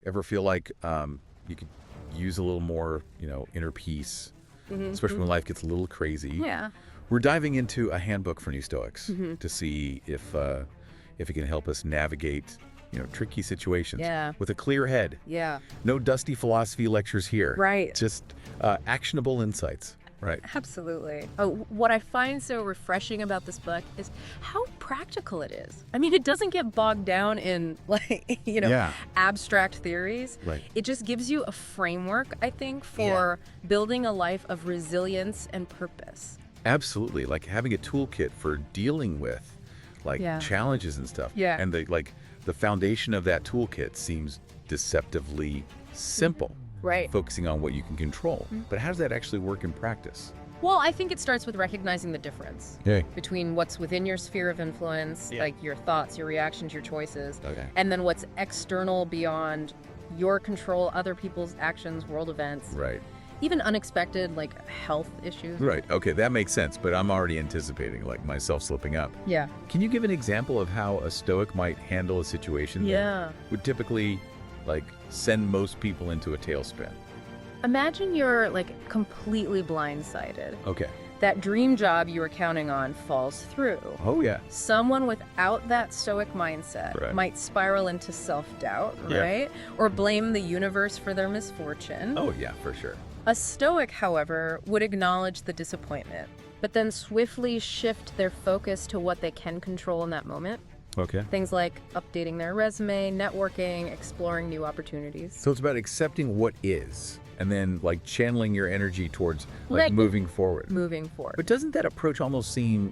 Ever feel like you could use a little more, inner peace, especially when life gets a little crazy? Yeah. We're diving into a handbook for new Stoics to see if it can help us navigate, tricky situations with a clear head. Yeah. No dusty philosophy lectures here. Right. Just actionable insights. Right. Absolutely. What I find so refreshing about this book is how practical it is. I mean, it doesn't get bogged down in abstract theories. Right. It just gives you a framework, I think, for building a life of resilience and purpose. Absolutely. Like having a toolkit for dealing with challenges and stuff. Yeah. And the foundation of that toolkit seems deceptively simple. Right. Focusing on what you can control. But how does that actually work in practice? Well, I think it starts with recognizing the difference Okay. between what's within your sphere of influence, like your thoughts, your reactions, your choices, and then what's external beyond your control, other people's actions, world events. Right. Even unexpected, health issues. Right. Okay, that makes sense, but I'm already anticipating, myself slipping up. Yeah. Can you give an example of how a Stoic might handle a situation that would typically, send most people into a tailspin? Imagine you're, completely blindsided. Okay. That dream job you were counting on falls through. Oh, yeah. Someone without that Stoic mindset might spiral into self-doubt, right? Or blame the universe for their misfortune. Oh, yeah, for sure. A Stoic, however, would acknowledge the disappointment, but then swiftly shift their focus to what they can control in that moment. Okay. Things like updating their resume, networking, exploring new opportunities. So it's about accepting what is, and then, channeling your energy towards, moving forward. Moving forward. But doesn't that approach almost seem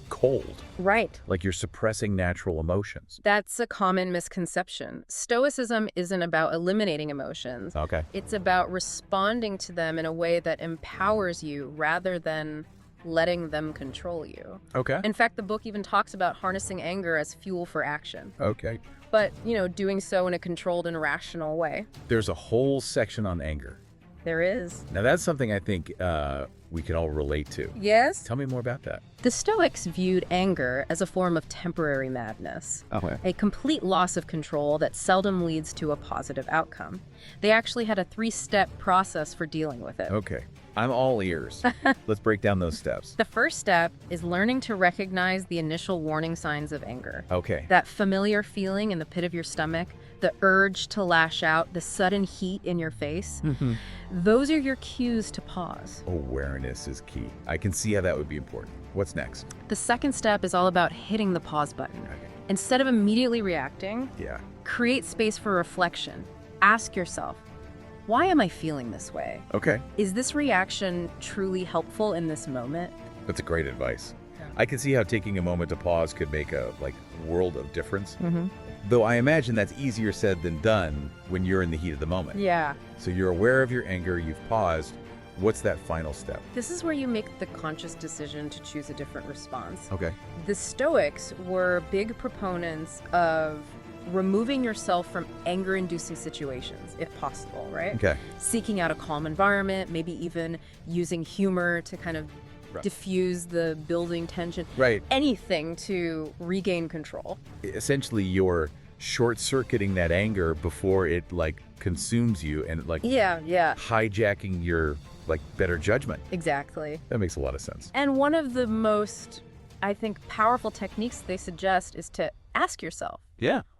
cold? Right. Like you're suppressing natural emotions. That's a common misconception. Stoicism isn't about eliminating emotions. Okay. It's about responding to them in a way that empowers you rather than letting them control you. Okay. In fact, the book even talks about harnessing anger as fuel for action. Okay. But, doing so in a controlled and rational way. There's a whole section on anger. There is. Now, that's something I think we can all relate to. Yes? Tell me more about that. The Stoics viewed anger as a form of temporary madness, a complete loss of control that seldom leads to a positive outcome. They actually had a 3-step process for dealing with it. Okay. I'm all ears. Let's break down those steps. The first step is learning to recognize the initial warning signs of anger. Okay. That familiar feeling in the pit of your stomach, the urge to lash out, the sudden heat in your face. Those are your cues to pause. Awareness is key. I can see how that would be important. What's next? The second step is all about hitting the pause button. Okay. Instead of immediately reacting, create space for reflection. Ask yourself, why am I feeling this way? Okay. Is this reaction truly helpful in this moment? That's a great advice. I can see how taking a moment to pause could make a world of difference. Though I imagine that's easier said than done when you're in the heat of the moment. Yeah. So you're aware of your anger, you've paused. What's that final step? This is where you make the conscious decision to choose a different response. Okay. The Stoics were big proponents of removing yourself from anger-inducing situations, if possible, right? Okay. Seeking out a calm environment, maybe even using humor to kind of diffuse the building tension. Right. Anything to regain control. Essentially, you're short-circuiting that anger before it consumes you and hijacking your better judgment. Exactly. That makes a lot of sense. And one of the most, I think, powerful techniques they suggest is to ask yourself,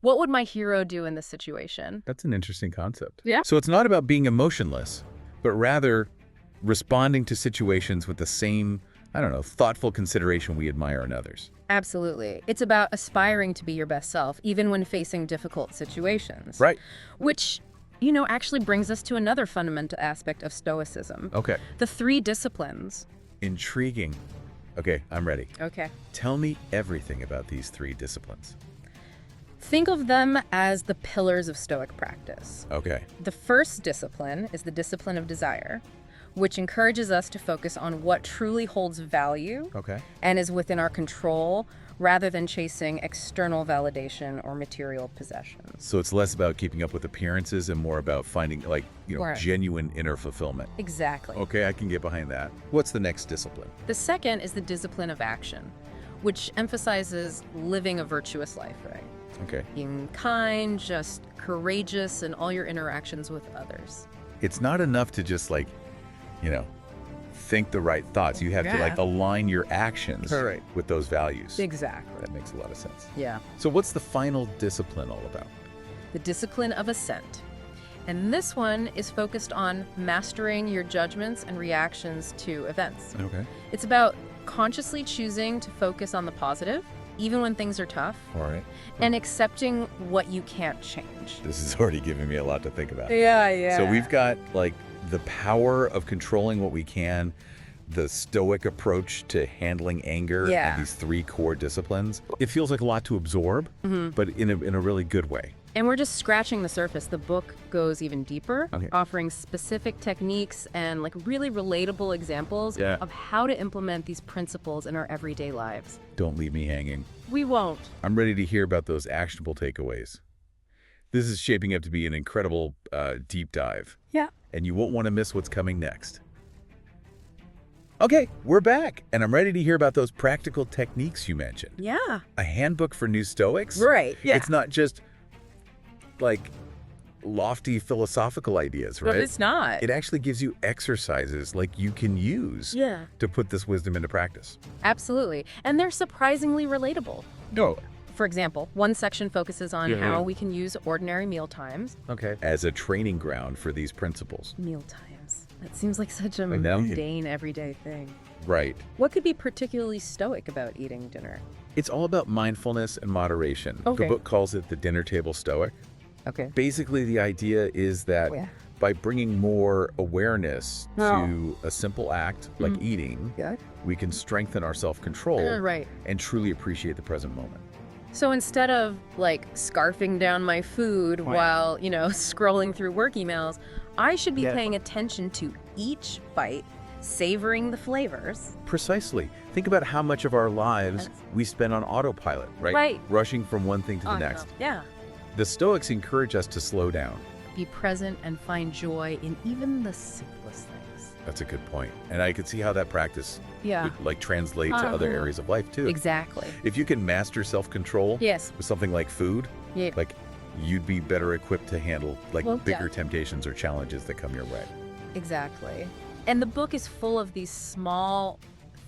what would my hero do in this situation? That's an interesting concept. Yeah. So it's not about being emotionless, but rather responding to situations with the same, thoughtful consideration we admire in others. Absolutely. It's about aspiring to be your best self, even when facing difficult situations. Right. Which, actually brings us to another fundamental aspect of Stoicism. Okay. The 3 disciplines. Intriguing. Okay, I'm ready. Okay. Tell me everything about these 3 disciplines. Think of them as the pillars of Stoic practice. Okay. The first discipline is the discipline of desire, which encourages us to focus on what truly holds value and is within our control rather than chasing external validation or material possessions. So it's less about keeping up with appearances and more about finding genuine inner fulfillment. Exactly. Okay, I can get behind that. What's the next discipline? The second is the discipline of action, which emphasizes living a virtuous life, right? Okay. Being kind, just courageous in all your interactions with others. It's not enough to just like, you know, think the right thoughts. You have to like align your actions with those values. Exactly. That makes a lot of sense. Yeah. So what's the final discipline all about? The discipline of assent. And this one is focused on mastering your judgments and reactions to events. Okay. It's about consciously choosing to focus on the positive, even when things are tough. All right. And accepting what you can't change. This is already giving me a lot to think about. Yeah. So we've got like the power of controlling what we can, the Stoic approach to handling anger, and these 3 core disciplines. It feels like a lot to absorb, but in a really good way. And we're just scratching the surface. The book goes even deeper, offering specific techniques and like really relatable examples of how to implement these principles in our everyday lives. Don't leave me hanging. We won't. I'm ready to hear about those actionable takeaways. This is shaping up to be an incredible deep dive. Yeah. And you won't want to miss what's coming next. Okay, we're back, and I'm ready to hear about those practical techniques you mentioned. Yeah. A handbook for new Stoics? Right. Yeah. It's not just like lofty philosophical ideas, right? But it's not. It actually gives you exercises like you can use to put this wisdom into practice. Absolutely. And they're surprisingly relatable. No. For example, one section focuses on how we can use ordinary meal times. Okay. As a training ground for these principles. Meal times. That seems like such a mundane, everyday thing. Right. What could be particularly Stoic about eating dinner? It's all about mindfulness and moderation. Okay. The book calls it the dinner table Stoic. Okay. Basically, the idea is that by bringing more awareness to a simple act like eating, we can strengthen our self-control and truly appreciate the present moment. So instead of like scarfing down my food while, scrolling through work emails, I should be paying attention to each bite, savoring the flavors. Precisely. Think about how much of our lives we spend on autopilot, right? Rushing from one thing to the next. Yeah. The Stoics encourage us to slow down. Be present and find joy in even the simplest things. That's a good point. And I could see how that practice would translate to other areas of life too. Exactly. If you can master self-control with something like food, like you'd be better equipped to handle bigger temptations or challenges that come your way. Exactly. And the book is full of these small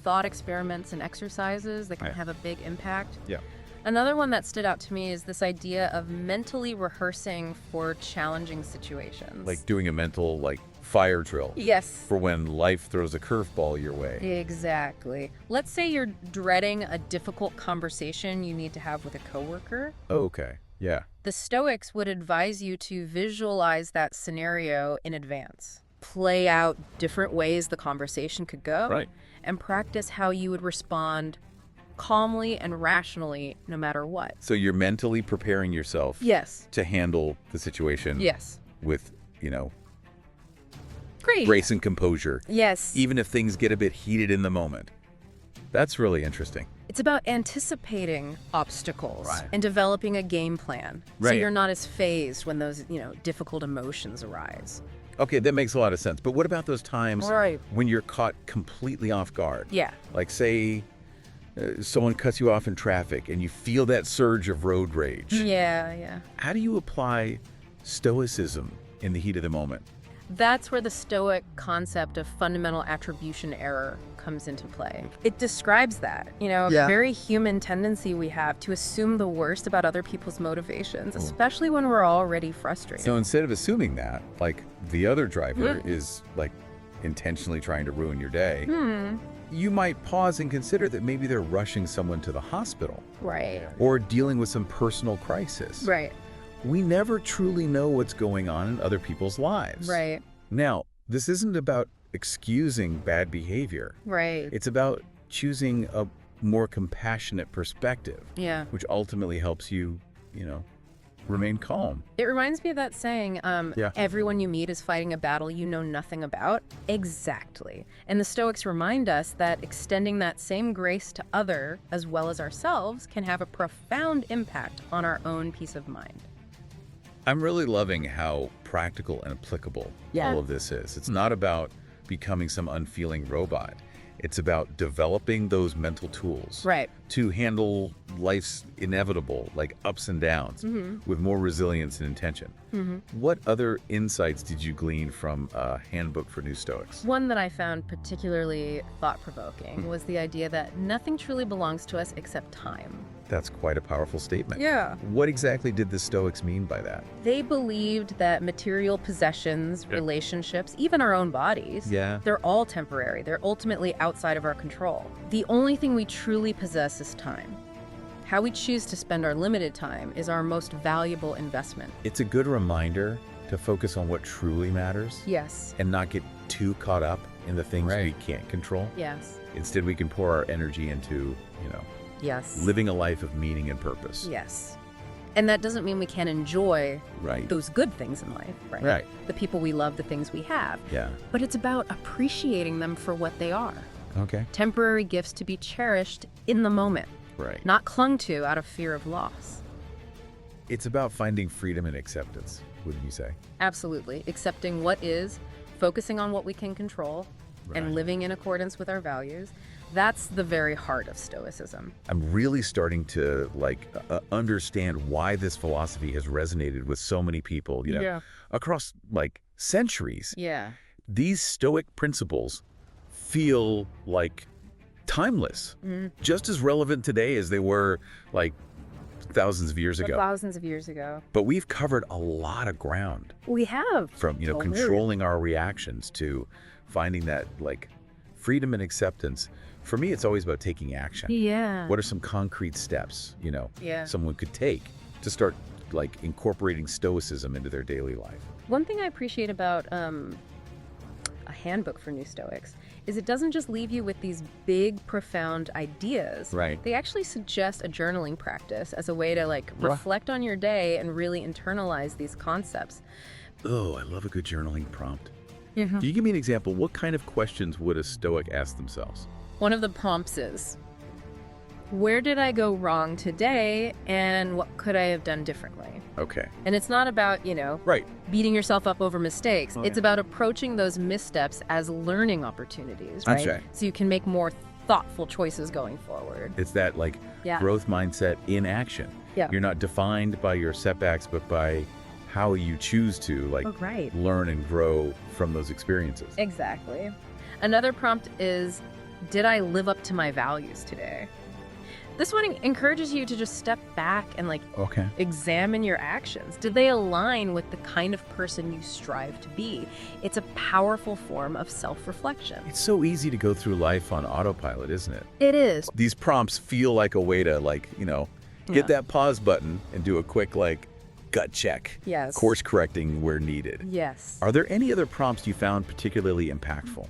thought experiments and exercises that can have a big impact. Yeah. Another one that stood out to me is this idea of mentally rehearsing for challenging situations. Like doing a mental fire drill. Yes. For when life throws a curveball your way. Exactly. Let's say you're dreading a difficult conversation you need to have with a coworker. Oh, okay. Yeah. The Stoics would advise you to visualize that scenario in advance. Play out different ways the conversation could go. And practice how you would respond calmly and rationally no matter what. So you're mentally preparing yourself to handle the situation with, grace and composure. Yes. Even if things get a bit heated in the moment. That's really interesting. It's about anticipating obstacles and developing a game plan so you're not as phased when those, difficult emotions arise. Okay, that makes a lot of sense. But what about those times when you're caught completely off guard? Yeah. Like say someone cuts you off in traffic and you feel that surge of road rage. Yeah. How do you apply Stoicism in the heat of the moment? That's where the Stoic concept of fundamental attribution error comes into play. It describes that, a very human tendency we have to assume the worst about other people's motivations, especially when we're already frustrated. So instead of assuming that, the other driver is intentionally trying to ruin your day, you might pause and consider that maybe they're rushing someone to the hospital. Or dealing with some personal crisis. We never truly know what's going on in other people's lives. Now, this isn't about excusing bad behavior. It's about choosing a more compassionate perspective. Which ultimately helps you, remain calm. It reminds me of that saying, everyone you meet is fighting a battle you know nothing about. Exactly. And the Stoics remind us that extending that same grace to others as well as ourselves can have a profound impact on our own peace of mind. I'm really loving how practical and applicable all of this is. It's not about becoming some unfeeling robot. It's about developing those mental tools to handle life's inevitable, like ups and downs, with more resilience and intention. What other insights did you glean from a handbook for new Stoics? One that I found particularly thought-provoking was the idea that nothing truly belongs to us except time. That's quite a powerful statement. Yeah. What exactly did the Stoics mean by that? They believed that material possessions, relationships, even our own bodies, they're all temporary. They're ultimately outside of our control. The only thing we truly possess is time. How we choose to spend our limited time is our most valuable investment. It's a good reminder to focus on what truly matters. Yes. And not get too caught up in the things we can't control. Yes. Instead, we can pour our energy into, living a life of meaning and purpose. Yes. And that doesn't mean we can't enjoy those good things in life, right? The people we love, the things we have. Yeah. But it's about appreciating them for what they are. Okay. Temporary gifts to be cherished in the moment. Right. Not clung to out of fear of loss. It's about finding freedom and acceptance, wouldn't you say? Absolutely. Accepting what is, focusing on what we can control, and living in accordance with our values. That's the very heart of Stoicism. I'm really starting to understand why this philosophy has resonated with so many people, across centuries. Yeah. These Stoic principles feel timeless, just as relevant today as they were thousands of years ago. Thousands of years ago. But we've covered a lot of ground. We have. From, controlling our reactions to finding that freedom and acceptance. For me, it's always about taking action. Yeah. What are some concrete steps, someone could take to start incorporating Stoicism into their daily life? One thing I appreciate about a handbook for new Stoics is it doesn't just leave you with these big, profound ideas. Right. They actually suggest a journaling practice as a way to reflect on your day and really internalize these concepts. Oh, I love a good journaling prompt. Yeah. Can you give me an example? What kind of questions would a Stoic ask themselves? One of the prompts is, where did I go wrong today and what could I have done differently? Okay. And it's not about, beating yourself up over mistakes. It's about approaching those missteps as learning opportunities, right? That's right. So you can make more thoughtful choices going forward. It's that growth mindset in action. Yeah. You're not defined by your setbacks, but by how you choose to learn and grow from those experiences. Exactly. Another prompt is, did I live up to my values today? This one encourages you to just step back and examine your actions. Did they align with the kind of person you strive to be? It's a powerful form of self-reflection. It's so easy to go through life on autopilot, isn't it? It is. These prompts feel like a way to get that pause button and do a quick gut check. Yes. Course correcting where needed. Yes. Are there any other prompts you found particularly impactful?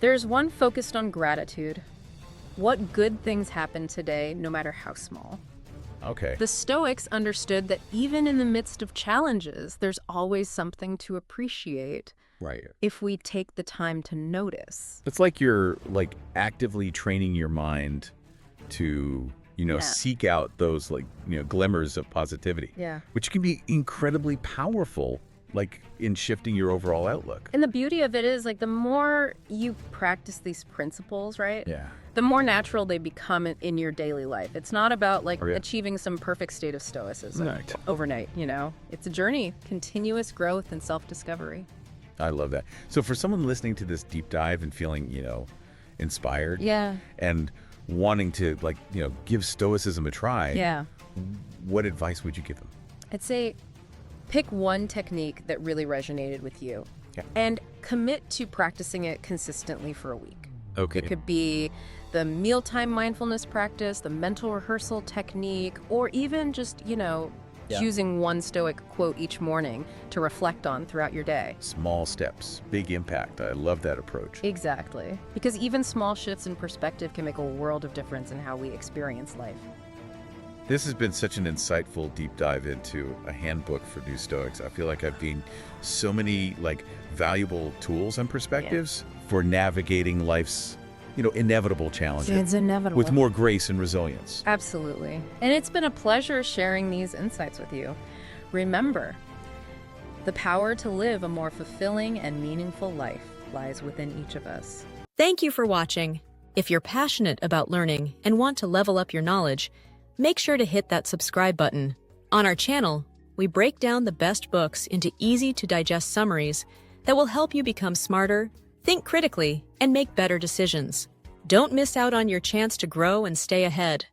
There's one focused on gratitude. What good things happened today, no matter how small? Okay. The Stoics understood that even in the midst of challenges, there's always something to appreciate. Right. If we take the time to notice. It's like you're actively training your mind to, seek out those glimmers of positivity. Yeah. Which can be incredibly powerful in shifting your overall outlook. And the beauty of it is the more you practice these principles, right? Yeah. The more natural they become in your daily life. It's not about achieving some perfect state of stoicism overnight, It's a journey, continuous growth and self-discovery. I love that. So for someone listening to this deep dive and feeling, inspired and wanting to give Stoicism a try, what advice would you give them? I'd say pick one technique that really resonated with you and commit to practicing it consistently for a week. Okay. It could be the mealtime mindfulness practice, the mental rehearsal technique, or even just, choosing one Stoic quote each morning to reflect on throughout your day. Small steps, big impact. I love that approach. Exactly. Because even small shifts in perspective can make a world of difference in how we experience life. This has been such an insightful deep dive into a handbook for new Stoics. I feel like I've gained so many valuable tools and perspectives for navigating life's inevitable challenges. It's inevitable. With more grace and resilience. Absolutely. And it's been a pleasure sharing these insights with you. Remember, the power to live a more fulfilling and meaningful life lies within each of us. Thank you for watching. If you're passionate about learning and want to level up your knowledge, make sure to hit that subscribe button. On our channel, we break down the best books into easy-to-digest summaries that will help you become smarter, think critically, and make better decisions. Don't miss out on your chance to grow and stay ahead.